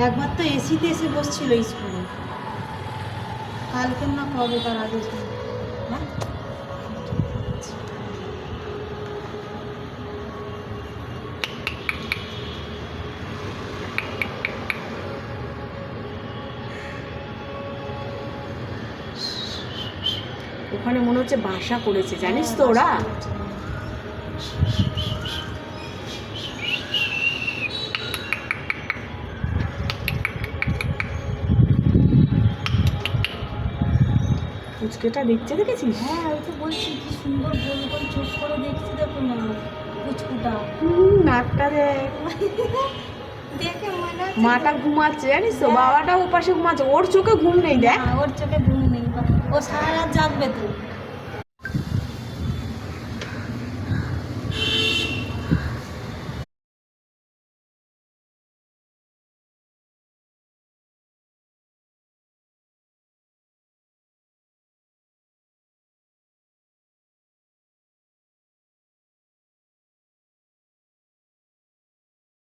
একবার তো এসিতে এসে বসছিল স্কুলে, কালকে না কবে তার আগে হ্যাঁ। ওখানে মনে হচ্ছে বাসা করেছে, জানিস তো ওরা। পুচকেটা দেখছে, দেখেছিস? হ্যাঁ ওই তো বলছি কি সুন্দর গোল গোল চোখ করে দেখছি, দেখো না পুচকুটা। নাকটা দেখ। দেখে মনে হচ্ছে মাটা ঘুমাচ্ছে, জানিস তো, বাবাটা ও পাশে ঘুমাচ্ছে, ওর চোখে ঘুম নেই দেখ। ওর চোখে ঘুম নেই, ও সারা রাত জাগবে তো।